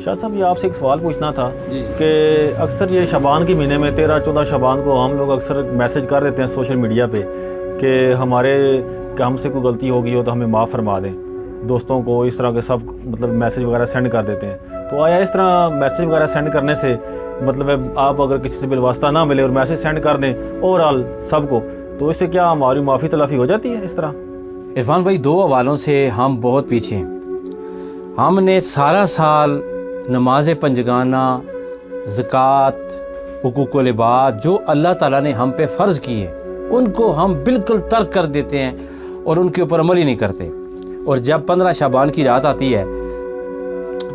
شاہ صاحب یہ آپ سے ایک سوال پوچھنا تھا جی کہ اکثر یہ شعبان کے مہینے میں 13-14 شعبان کو ہم لوگ اکثر میسج کر دیتے ہیں سوشل میڈیا پہ کہ ہم سے کوئی غلطی ہو گئی ہو تو ہمیں معاف فرما دیں. دوستوں کو اس طرح کے سب مطلب میسج وغیرہ سینڈ کر دیتے ہیں. تو آیا اس طرح میسج وغیرہ سینڈ کرنے سے مطلب آپ اگر کسی سے بالواسطہ نہ ملے اور میسج سینڈ کر دیں اوور آل سب کو, تو اس سے کیا ہماری معافی تلافی ہو جاتی ہے اس طرح؟ عرفان بھائی 2 حوالوں سے ہم بہت پیچھے ہیں. ہم نے سارا سال نماز پنجگانہ, زکوٰۃ, حقوق العباد جو اللہ تعالیٰ نے ہم پہ فرض کیے ان کو ہم بالکل ترک کر دیتے ہیں اور ان کے اوپر عمل ہی نہیں کرتے. اور جب 15 شعبان کی رات آتی ہے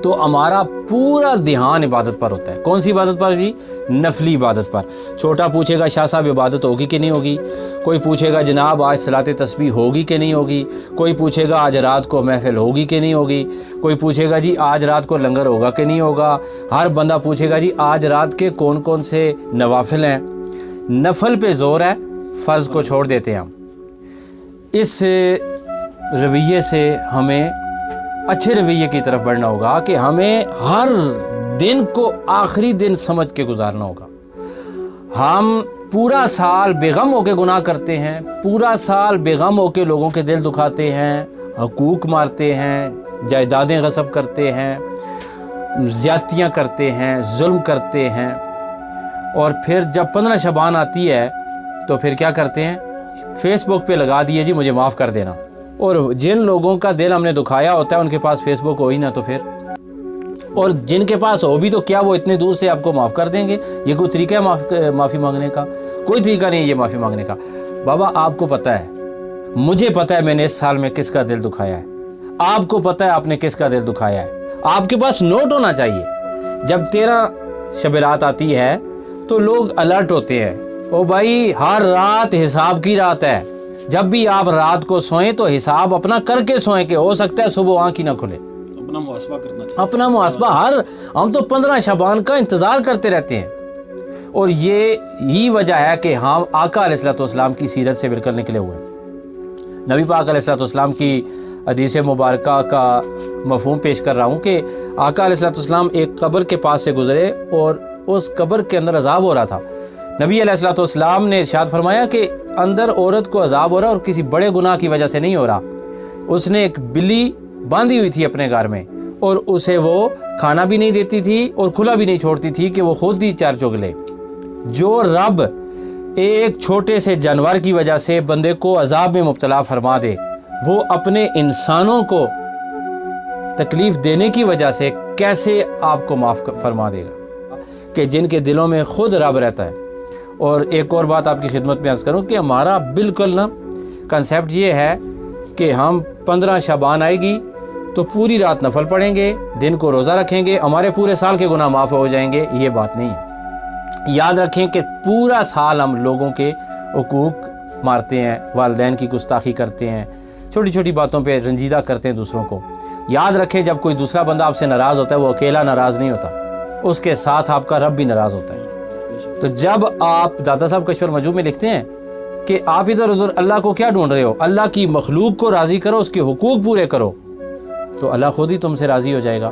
تو ہمارا پورا دھیان عبادت پر ہوتا ہے. کون سی عبادت پر جی؟ نفلی عبادت پر. چھوٹا پوچھے گا شاہ صاحب عبادت ہوگی کہ نہیں ہوگی, کوئی پوچھے گا جناب آج صلاۃ تسبیح ہوگی کہ نہیں ہوگی, کوئی پوچھے گا آج رات کو محفل ہوگی کہ نہیں ہوگی, کوئی پوچھے گا جی آج رات کو لنگر ہوگا کہ نہیں ہوگا. ہر بندہ پوچھے گا جی آج رات کے کون کون سے نوافل ہیں. نفل پہ زور ہے, فرض کو چھوڑ دیتے ہیں ہم. اس رویے سے ہمیں اچھے رویے کی طرف بڑھنا ہوگا کہ ہمیں ہر دن کو آخری دن سمجھ کے گزارنا ہوگا. ہم پورا سال بے غم ہو کے گناہ کرتے ہیں, پورا سال بے غم ہو کے لوگوں کے دل دکھاتے ہیں, حقوق مارتے ہیں, جائیدادیں غصب کرتے ہیں, زیادتیاں کرتے ہیں, ظلم کرتے ہیں. اور پھر جب 15 شعبان آتی ہے تو پھر کیا کرتے ہیں, فیس بک پہ لگا دیے جی مجھے معاف کر دینا. اور جن لوگوں کا دل ہم نے دکھایا ہوتا ہے ان کے پاس فیس بک ہو ہی نہ تو پھر, اور جن کے پاس ہو بھی تو کیا وہ اتنے دور سے آپ کو معاف کر دیں گے؟ یہ کوئی طریقہ ہے معافی مانگنے کا؟ کوئی طریقہ نہیں ہے یہ معافی مانگنے کا. بابا آپ کو پتہ ہے, مجھے پتہ ہے میں نے اس سال میں کس کا دل دکھایا ہے, آپ کو پتہ ہے آپ نے کس کا دل دکھایا ہے. آپ کے پاس نوٹ ہونا چاہیے. جب 13 شب رات آتی ہے تو لوگ الرٹ ہوتے ہیں, او بھائی ہر رات حساب کی رات ہے. جب بھی آپ رات کو سوئیں تو حساب اپنا کر کے سوئیں, کہ ہو سکتا ہے صبح آنکھ ہی نہ کھلے. اپنا محاسبہ کرنا چاہیے. اپنا محاسبہ ہم تو 15 شعبان کا انتظار کرتے رہتے ہیں. اور یہی وجہ ہے کہ ہم آقا علیہ الصلوۃ والسلام کی سیرت سے بالکل نکلے ہوئے ہیں. نبی پاک علیہ الصلوۃ والسلام کی حدیث مبارکہ کا مفہوم پیش کر رہا ہوں کہ آقا علیہ الصلوۃ والسلام ایک قبر کے پاس سے گزرے اور اس قبر کے اندر عذاب ہو رہا تھا. نبی علیہ الصلوۃ والسلام نے ارشاد فرمایا کہ اندر عورت کو عذاب ہو رہا اور کسی بڑے گناہ کی وجہ سے نہیں ہو رہا. اس نے ایک بلی باندھی ہوئی تھی اپنے گھر میں اور اسے وہ کھانا بھی نہیں دیتی تھی اور کھلا بھی نہیں چھوڑتی تھی کہ وہ خود ہی چار چگلے. جو رب ایک چھوٹے سے جانور کی وجہ سے بندے کو عذاب میں مبتلا فرما دے, وہ اپنے انسانوں کو تکلیف دینے کی وجہ سے کیسے آپ کو معاف فرما دے گا, کہ جن کے دلوں میں خود رب رہتا ہے. اور ایک اور بات آپ کی خدمت میں عرض کروں کہ ہمارا بالکل نا کنسیپٹ یہ ہے کہ ہم 15 شعبان آئے گی تو پوری رات نفل پڑھیں گے, دن کو روزہ رکھیں گے, ہمارے پورے سال کے گناہ معاف ہو جائیں گے. یہ بات نہیں ہے. یاد رکھیں کہ پورا سال ہم لوگوں کے حقوق مارتے ہیں, والدین کی گستاخی کرتے ہیں, چھوٹی چھوٹی باتوں پہ رنجیدہ کرتے ہیں دوسروں کو. یاد رکھیں جب کوئی دوسرا بندہ آپ سے ناراض ہوتا ہے وہ اکیلا ناراض نہیں ہوتا, اس کے ساتھ آپ کا رب بھی ناراض ہوتا ہے. تو جب آپ داتا صاحب کشور مجموع میں لکھتے ہیں کہ آپ ادھر ادھر اللہ کو کیا ڈھونڈ رہے ہو, اللہ کی مخلوق کو راضی کرو, اس کے حقوق پورے کرو, تو اللہ خود ہی تم سے راضی ہو جائے گا.